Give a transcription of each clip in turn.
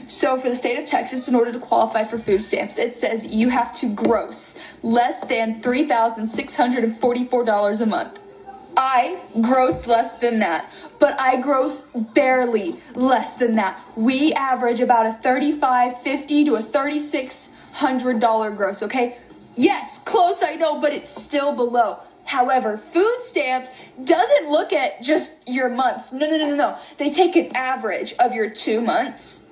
So for the state of Texas, in order to qualify for food stamps, it says you have to gross less than $3,644 a month. I gross less than that, but I gross barely less than that. We average about a $3,550 to a $3,600 gross, okay? Yes, close, I know, but it's still below. However, food stamps doesn't look at just your months. No. They take an average of your 2 months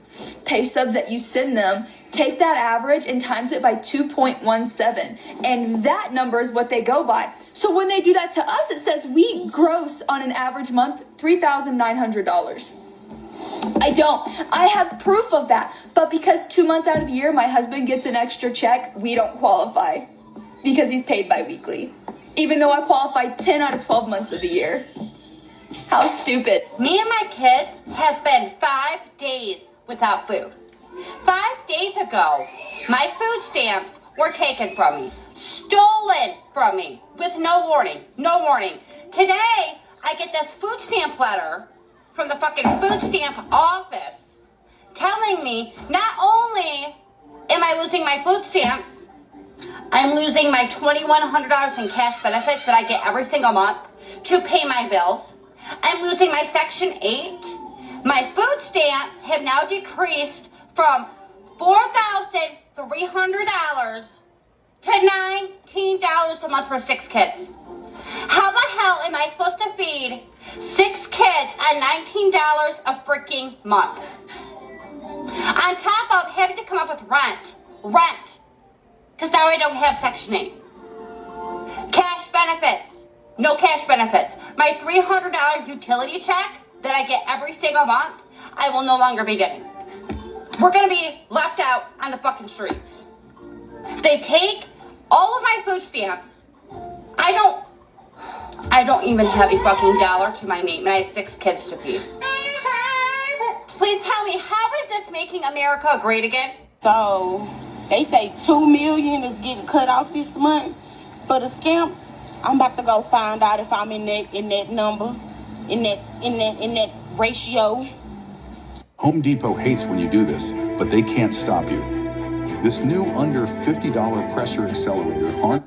pay stubs that you send them, take that average and times it by 2.17, and that number is what they go by. So when they do that to us, it says we gross on an average month $3,900. I have proof of that, but because 2 months out of the year my husband gets an extra check, we don't qualify because he's paid bi-weekly, even though I qualified 10 out of 12 months of the year. How stupid. Me and my kids have been 5 days without food. 5 days ago, my food stamps were taken from me, stolen from me, with no warning. Today, I get this food stamp letter from the fucking food stamp office telling me not only am I losing my food stamps, I'm losing my $2,100 in cash benefits that I get every single month to pay my bills. I'm losing my Section 8. My food stamps have now decreased from $4,300 to $19 a month for 6 kids. How the hell am I supposed to feed 6 kids on $19 a freaking month? On top of having to come up with rent, because now I don't have Section 8. Cash benefits, no cash benefits. My $300 utility check that I get every single month, I will no longer be getting. We're gonna be left out on the fucking streets. They take all of my food stamps. I don't even have a fucking dollar to my name, and I have 6 kids to feed. Please tell me, how is this making America great again? So they say 2 million is getting cut off this month for the stamps. I'm about to go find out if I'm in that number, in that ratio. Home Depot hates when you do this, but they can't stop you. This new under $50 pressure accelerator aren't.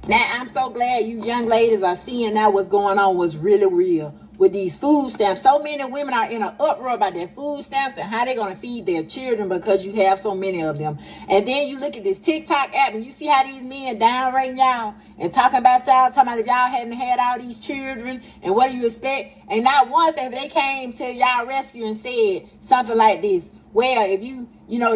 Now, I'm so glad you young ladies are seeing now what's going on was really real with these food stamps. So many women are in an uproar about their food stamps and how they're going to feed their children because you have so many of them. And then you look at this TikTok app and you see how these men downranking y'all and talking about if y'all hadn't had all these children and what do you expect? And not once have they came to y'all rescue and said something like this. Well, if the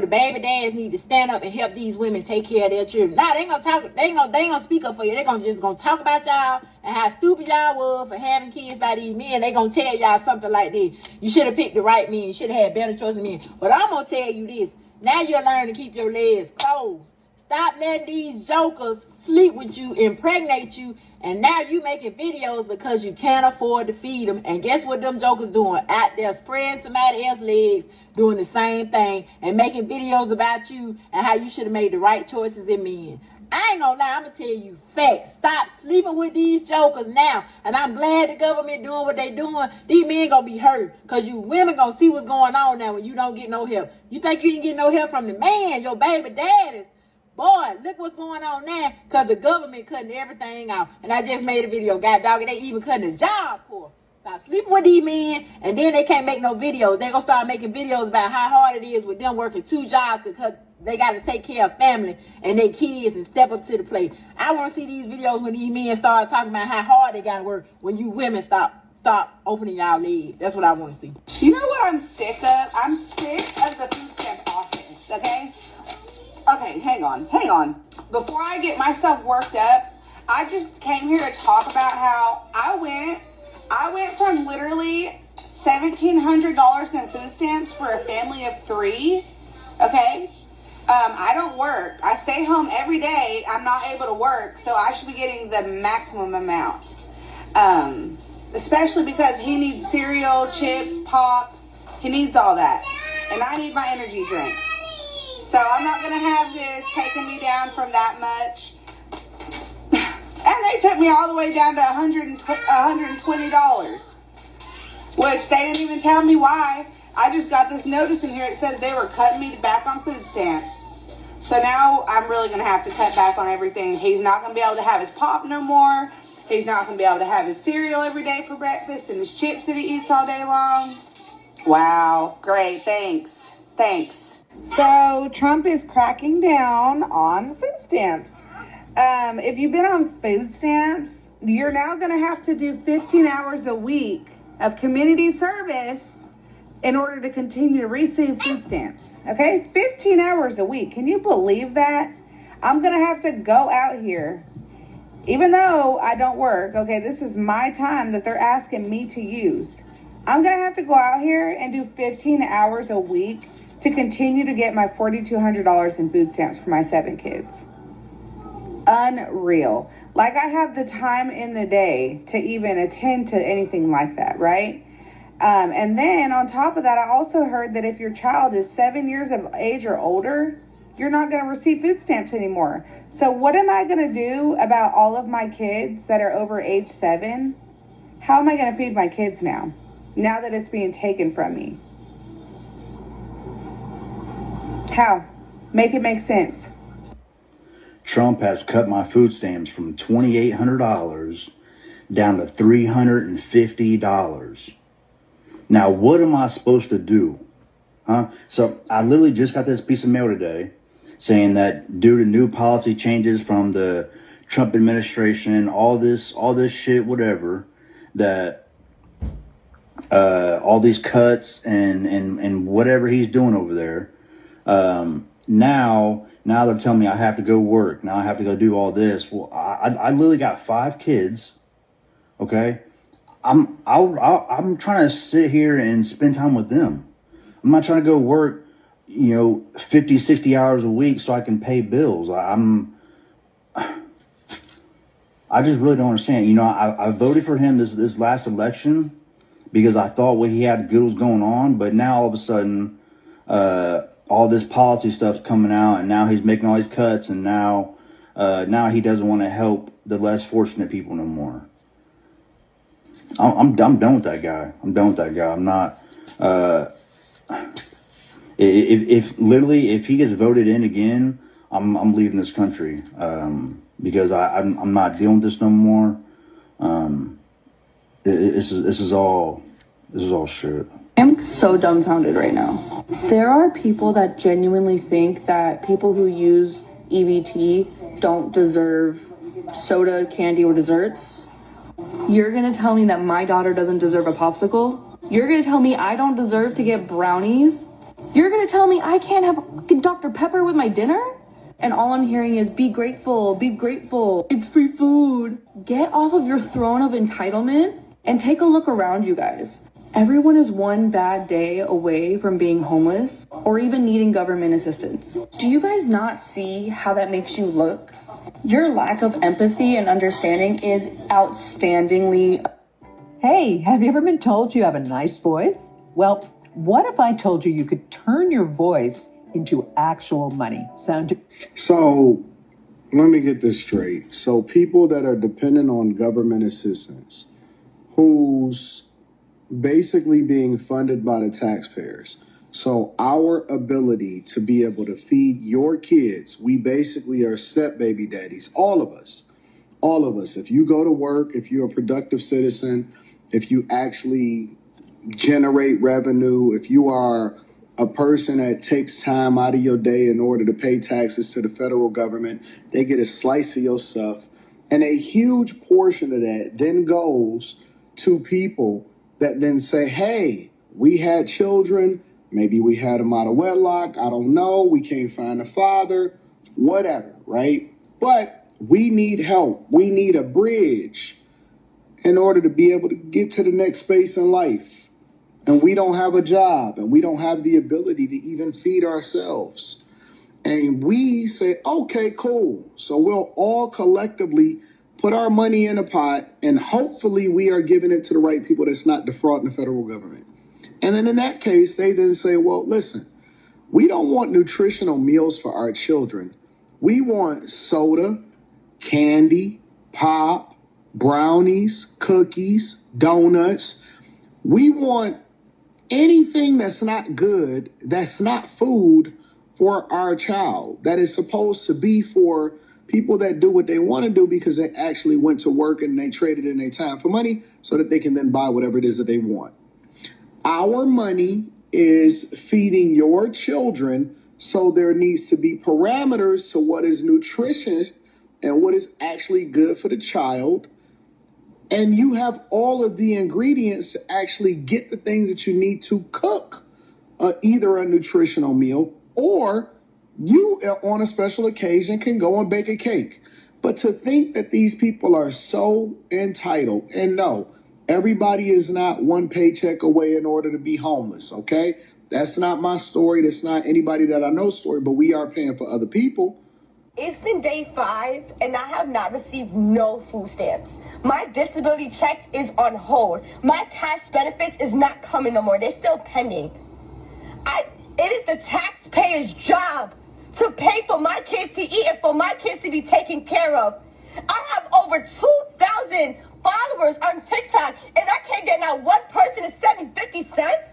baby dads need to stand up and help these women take care of their children. Nah, they ain't gonna speak up for you. They just gonna talk about y'all and how stupid y'all was for having kids by these men. They gonna tell y'all something like this. You should have picked the right men. You should have had better choices men. But I'm gonna tell you this. Now you'll learn to keep your legs closed. Stop letting these jokers sleep with you, impregnate you, and now you making videos because you can't afford to feed them. And guess what them jokers doing? Out there spreading somebody else's legs, doing the same thing, and making videos about you and how you should have made the right choices in men. I ain't gonna lie, I'm gonna tell you facts. Stop sleeping with these jokers now. And I'm glad the government doing what they doing. These men gonna be hurt because you women gonna see what's going on now when you don't get no help. You think you can get no help from the man, your baby daddies. Boy, look what's going on now because the government cutting everything out. And I just made a video, God dog, they even cutting the job for. Stop sleeping with these men, and then they can't make no videos. They gonna start making videos about how hard it is with them working 2 jobs because they got to take care of family and their kids and step up to the plate. I want to see these videos when these men start talking about how hard they got to work when you women stop opening y'all legs. That's what I want to see. You know what I'm sick of? I'm sick of the food stamp office, okay? Okay, hang on. Before I get myself worked up, I just came here to talk about how I went from literally $1,700 in food stamps for a family of 3, okay? I don't work. I stay home every day. I'm not able to work, so I should be getting the maximum amount. Especially because he needs cereal, chips, pop. He needs all that. And I need my energy drinks. So I'm not going to have this taking me down from that much. And they took me all the way down to $120, which they didn't even tell me why. I just got this notice in here. It says they were cutting me back on food stamps. So now I'm really going to have to cut back on everything. He's not going to be able to have his pop no more. He's not going to be able to have his cereal every day for breakfast and his chips that he eats all day long. Wow. Great. Thanks. So Trump is cracking down on food stamps. If you've been on food stamps, you're now going to have to do 15 hours a week of community service in order to continue to receive food stamps. Okay? 15 hours a week. Can you believe that? I'm going to have to go out here, even though I don't work. Okay, this is my time that they're asking me to use. I'm going to have to go out here and do 15 hours a week to continue to get my $4,200 in food stamps for my 7 kids. Unreal. Like I have the time in the day to even attend to anything like that, right? And then on top of that, I also heard that if your child is 7 years of age or older, you're not going to receive food stamps anymore. So what am I going to do about all of my kids that are over age 7? How am I going to feed my kids now that it's being taken from me? How? Make it make sense. Trump has cut my food stamps from $2,800 down to $350. Now, what am I supposed to do? So I literally just got this piece of mail today saying that due to new policy changes from the Trump administration, all this shit, whatever, that all these cuts and whatever he's doing over there, now they're telling me I have to go work. Now I have to go do all this. Well, I literally got 5 kids. Okay. I'm trying to sit here and spend time with them. I'm not trying to go work, 50, 60 hours a week so I can pay bills. I just really don't understand. I voted for him this last election because I thought what he had good was going on, but now all of a sudden, all this policy stuff's coming out, and now he's making all these cuts, and now he doesn't want to help the less fortunate people no more. I'm done with that guy. I'm not. If he gets voted in again, I'm leaving this country because I'm not dealing with this no more. This is all shit. I'm so dumbfounded right now. There are people that genuinely think that people who use EBT don't deserve soda, candy, or desserts. You're gonna tell me that my daughter doesn't deserve a popsicle? You're gonna tell me I don't deserve to get brownies? You're gonna tell me I can't have Dr. Pepper with my dinner? And all I'm hearing is be grateful, it's free food. Get off of your throne of entitlement and take a look around you guys. Everyone is one bad day away from being homeless or even needing government assistance. Do you guys not see how that makes you look? Your lack of empathy and understanding is outstandingly. Hey, have you ever been told you have a nice voice? Well, what if I told you could turn your voice into actual money? So, let me get this straight. So, people that are dependent on government assistance, who's basically being funded by the taxpayers. So our ability to be able to feed your kids, we basically are step baby daddies, all of us. If you go to work, if you're a productive citizen, if you actually generate revenue, if you are a person that takes time out of your day in order to pay taxes to the federal government, they get a slice of your stuff. And a huge portion of that then goes to people that then say, hey, we had children, maybe we had them out of wedlock, I don't know, we can't find a father, whatever, right? But we need help. We need a bridge in order to be able to get to the next space in life. And we don't have a job, and we don't have the ability to even feed ourselves. And we say, okay, cool. So we'll all collectively put our money in a pot, and hopefully we are giving it to the right people that's not defrauding the federal government. And then in that case, they then say, well, listen, we don't want nutritional meals for our children. We want soda, candy, pop, brownies, cookies, donuts. We want anything that's not good, that's not food for our child, that is supposed to be for people that do what they want to do because they actually went to work and they traded in their time for money so that they can then buy whatever it is that they want. Our money is feeding your children, so there needs to be parameters to what is nutritious and what is actually good for the child. And you have all of the ingredients to actually get the things that you need to cook either a nutritional meal, or you on a special occasion can go and bake a cake. But to think that these people are so entitled, and no, everybody is not one paycheck away in order to be homeless, okay? That's not my story. That's not anybody that I know's story, but we are paying for other people. It's been day 5 and I have not received no food stamps. My disability checks is on hold. My cash benefits is not coming no more. They're still pending. It is the taxpayer's job to pay for my kids to eat and for my kids to be taken care of. I have over 2,000 followers on TikTok and I can't get not one person to send me 50 cents.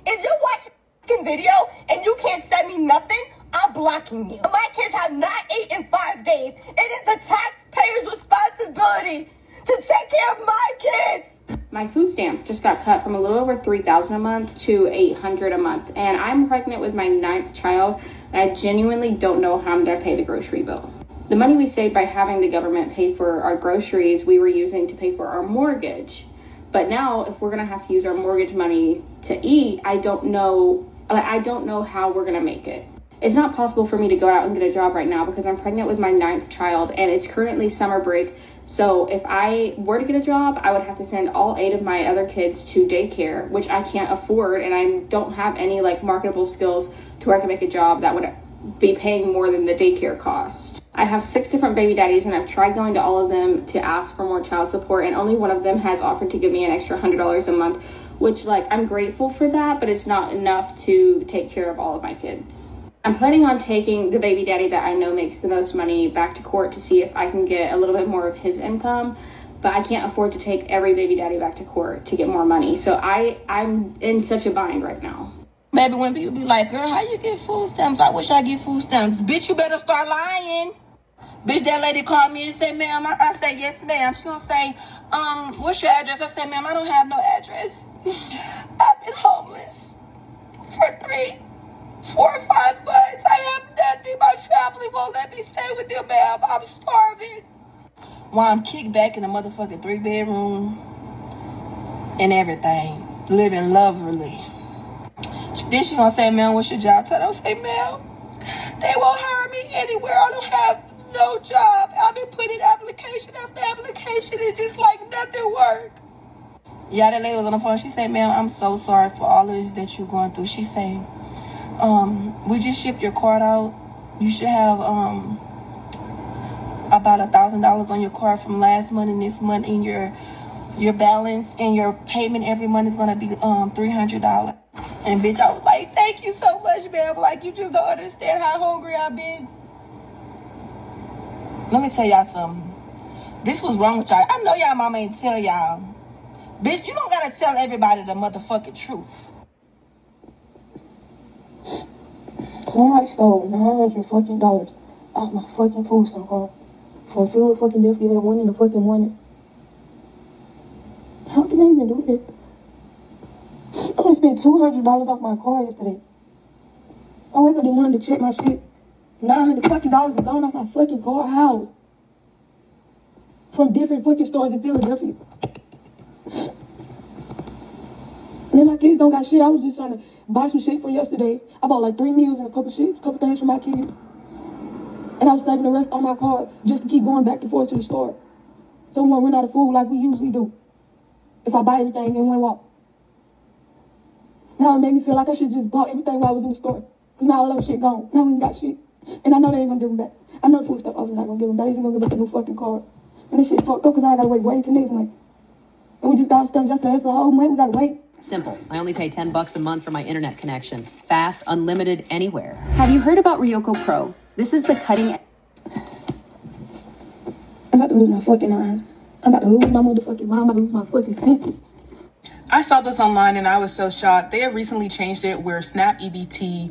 If you're watching video and you can't send me nothing, I'm blocking you. My kids have not eaten in 5 days. It is the taxpayer's responsibility to take care of my kids. My food stamps just got cut from a little over $3,000 a month to $800 a month. And I'm pregnant with my 9th child, and I genuinely don't know how I'm gonna pay the grocery bill. The money we saved by having the government pay for our groceries, we were using to pay for our mortgage. But now if we're gonna have to use our mortgage money to eat, I don't know how we're gonna make it. It's not possible for me to go out and get a job right now because I'm pregnant with my 9th child and it's currently summer break. So if I were to get a job, I would have to send all 8 of my other kids to daycare, which I can't afford, and I don't have any like marketable skills to where I can make a job that would be paying more than the daycare cost. I have 6 different baby daddies and I've tried going to all of them to ask for more child support, and only one of them has offered to give me an extra $100 a month, which like I'm grateful for that, but it's not enough to take care of all of my kids. I'm planning on taking the baby daddy that I know makes the most money back to court to see if I can get a little bit more of his income, but I can't afford to take every baby daddy back to court to get more money. So I'm in such a bind right now. Maybe when people be like, girl, how you get food stamps? I wish I get food stamps. Bitch, you better start lying. Bitch, that lady called me and said, ma'am, I said, yes, ma'am. She gonna say, what's your address? I said, ma'am, I don't have no address. I've been homeless for 3, 4, 5 months. I have nothing. My family won't let me stay with them, ma'am. I'm starving. While I'm kicked back in a motherfucking 3-bedroom and everything, living lovely. Then she gonna say, ma'am, what's your job title? I say, ma'am, they won't hire me anywhere. I don't have no job. I've been putting application after application and just like nothing work. Yeah, that lady was on the phone. She said, ma'am, I'm so sorry for all of this that you're going through. She said, we just shipped your card out. You should have about $1,000 on your card from last month and this month, and your balance and your payment every month is gonna be $300. And bitch, I was like, thank you so much, ma'am. Like, you just don't understand how hungry I've been. Let me tell y'all something. This was wrong with y'all. I know y'all mama ain't tell y'all. Bitch, you don't gotta tell everybody the motherfucking truth. Somebody stole $900 off my fucking food stamp card from Philadelphia at 1 in the fucking morning. How can they even do that? I only spent $200 off my car yesterday. I wake up this morning to check my shit. $900 fucking dollars is gone off my fucking car. How? From different fucking stores in Philadelphia. And then my kids don't got shit. I was just trying to buy some shit for yesterday. I bought like 3 meals and a couple things for my kids. And I was saving the rest on my card just to keep going back and forth to the store. So we won't run out of food like we usually do. If I buy everything in one walk. Now it made me feel like I should just bought everything while I was in the store. Because now all that shit gone. Now we ain't got shit. And I know they ain't gonna give them back. I know the food stuff office not gonna give them back. They're gonna give us a new fucking card. And this shit fucked up because I gotta wait way till next month. And we just got stuff just to answer a whole month. We gotta wait. Simple. I only pay $10 a month for my internet connection. Fast, unlimited, anywhere. Have you heard about Ryoko Pro? This is the cutting edge. I'm about to lose my fucking mind. I'm about to lose my motherfucking mind. I'm about to lose my fucking senses. I I saw this online and I was so shocked. They have recently changed it where SNAP EBT